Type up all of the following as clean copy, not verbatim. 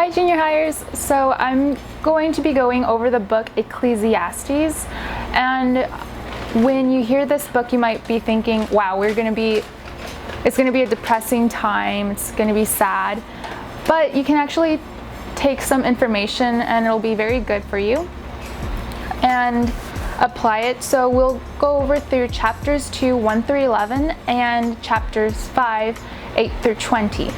Hi junior hires, so I'm going to be going over the book Ecclesiastes, and when you hear this book you might be thinking, wow, it's going to be a depressing time, it's going to be sad, but you can actually take some information and it'll be very good for you and apply it. So we'll go over through chapters 2, 1 through 11 and chapters 5, 8 through 20.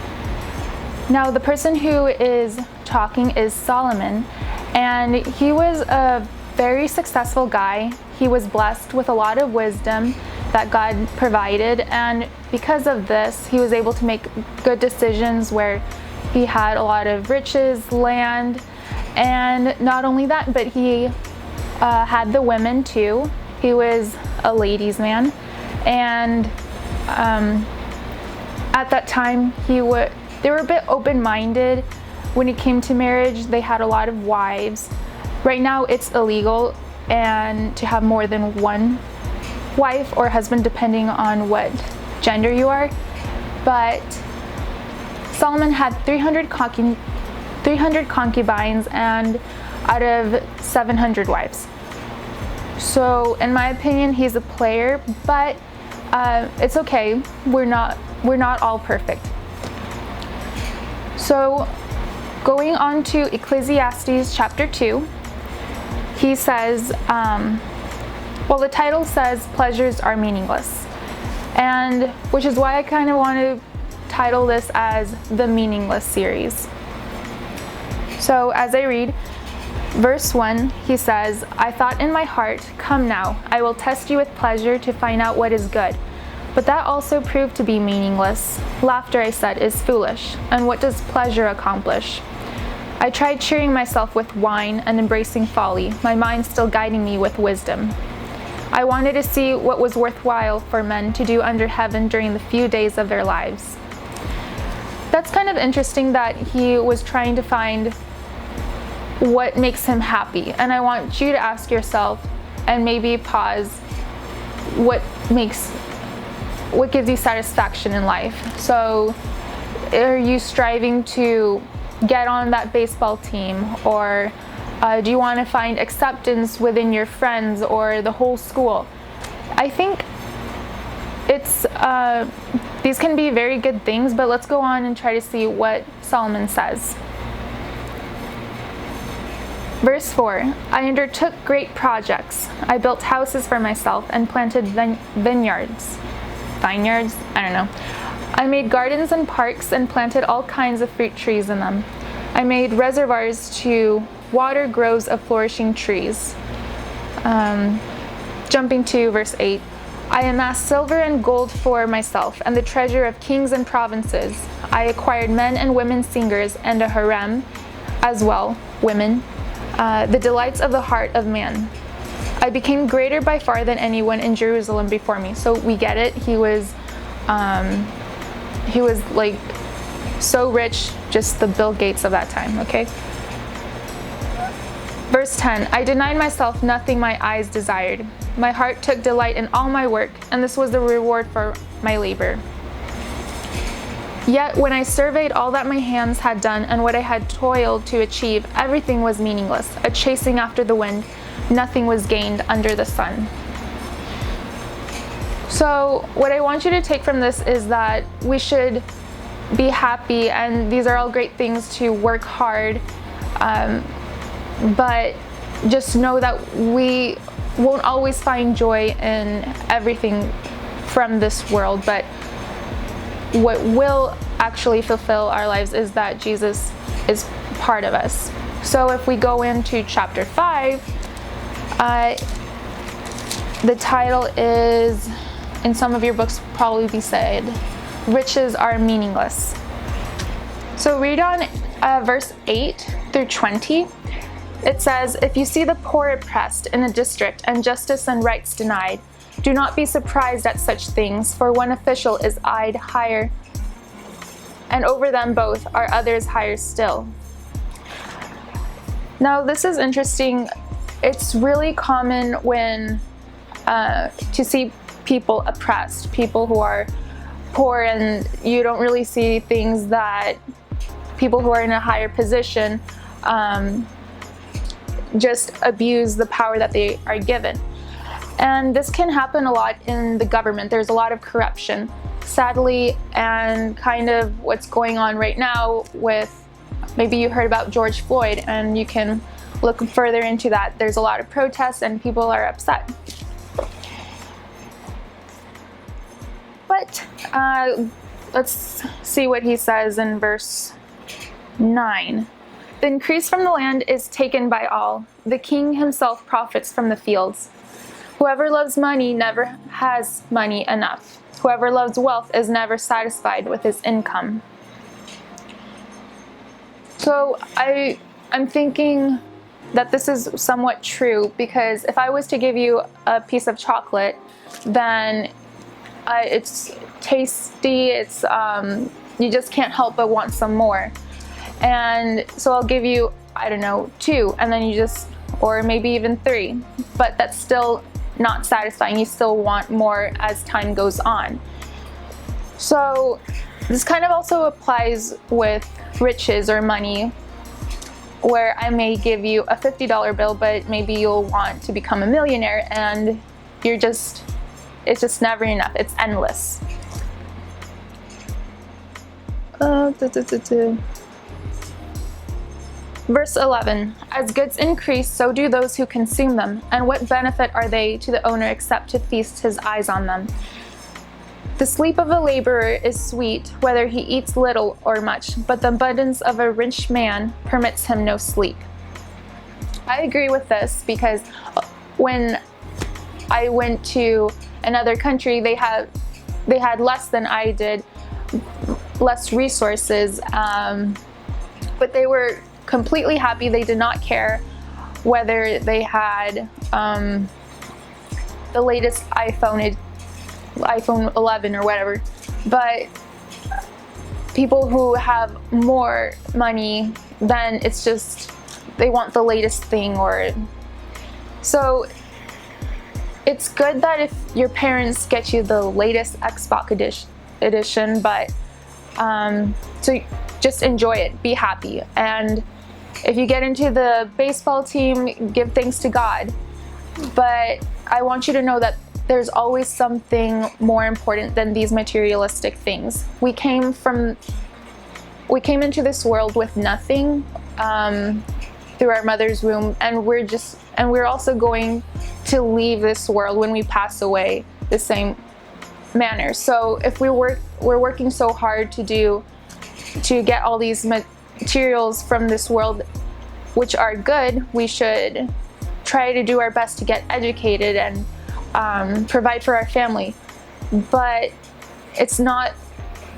Now the person who is talking is Solomon, and he was a very successful guy. He was blessed with a lot of wisdom that God provided, and because of this he was able to make good decisions where he had a lot of riches, land, and not only that, but he had the women too. He was a ladies' man, and at that time they were a bit open-minded when it came to marriage. They had a lot of wives. Right now it's illegal and to have more than one wife or husband depending on what gender you are, but Solomon had 300 concubines and out of 700 wives. So in my opinion he's a player, but it's okay. We're not all perfect. So going on to Ecclesiastes chapter 2, he says, the title says pleasures are meaningless, and which is why I kind of want to title this as the Meaningless series. So as I read verse 1, he says, I thought in my heart, come now, I will test you with pleasure to find out what is good. But that also proved to be meaningless. Laughter, I said, is foolish, and what does pleasure accomplish? I tried cheering myself with wine and embracing folly, my mind still guiding me with wisdom. I wanted to see what was worthwhile for men to do under heaven during the few days of their lives. That's kind of interesting that he was trying to find what makes him happy, and I want you to ask yourself and maybe pause, what gives you satisfaction in life? So are you striving to get on that baseball team, or do you want to find acceptance within your friends or the whole school? I think these can be very good things, but let's go on and try to see what Solomon says. Verse 4, I undertook great projects. I built houses for myself and planted vineyards. I don't know. I made gardens and parks and planted all kinds of fruit trees in them. I made reservoirs to water groves of flourishing trees. Jumping to verse 8. I amassed silver and gold for myself and the treasure of kings and provinces. I acquired men and women singers and a harem as well, women, the delights of the heart of man. I became greater by far than anyone in Jerusalem before me. So we get it. He was like so rich, just the Bill Gates of that time, okay? Verse 10, I denied myself nothing my eyes desired. My heart took delight in all my work, and this was the reward for my labor. Yet when I surveyed all that my hands had done and what I had toiled to achieve, everything was meaningless, a chasing after the wind. Nothing was gained under the sun. So what I want you to take from this is that we should be happy, and these are all great things to work hard, but just know that we won't always find joy in everything from this world, but what will actually fulfill our lives is that Jesus is part of us. So if we go into chapter 5, the title is, in some of your books probably be said, riches are meaningless. So read on verse 8 through 20. It says, if you see the poor oppressed in a district and justice and rights denied, do not be surprised at such things, for one official is eyed higher, and over them both are others higher still. Now this is interesting. It's really common when to see people oppressed, people who are poor, and you don't really see things that people who are in a higher position just abuse the power that they are given. And this can happen a lot in the government. There's a lot of corruption, sadly, and kind of what's going on right now with, maybe you heard about George Floyd, and you can look further into that. There's a lot of protests and people are upset. But let's see what he says in verse 9. The increase from the land is taken by all. The king himself profits from the fields. Whoever loves money never has money enough. Whoever loves wealth is never satisfied with his income. So I'm thinking that this is somewhat true, because if I was to give you a piece of chocolate, then it's tasty, it's you just can't help but want some more. And so I'll give you, I don't know, 2, and then you just, or maybe even 3, but that's still not satisfying. You still want more as time goes on. So this kind of also applies with riches or money, where I may give you a $50 bill, but maybe you'll want to become a millionaire, and it's just never enough. It's endless. Verse 11, as goods increase, so do those who consume them. And what benefit are they to the owner except to feast his eyes on them? The sleep of a laborer is sweet, whether he eats little or much, but the abundance of a rich man permits him no sleep. I agree with this, because when I went to another country, they had less than I did, less resources, but they were completely happy. They did not care whether they had the latest iPhone 11 or whatever. But people who have more money, then it's just they want the latest thing. Or so it's good that if your parents get you the latest Xbox edition, but so just enjoy it, be happy. And if you get into the baseball team, give thanks to God. But I want you to know that there's always something more important than these materialistic things. We came into this world with nothing through our mother's womb, and we're also going to leave this world when we pass away the same manner. So if we're working so hard to get all these materials from this world, which are good, we should try to do our best to get educated and provide for our family. But it's not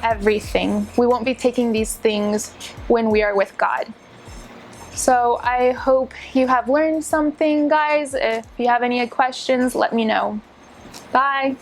everything. We won't be taking these things when we are with God. So I hope you have learned something, guys. If you have any questions, let me know. Bye.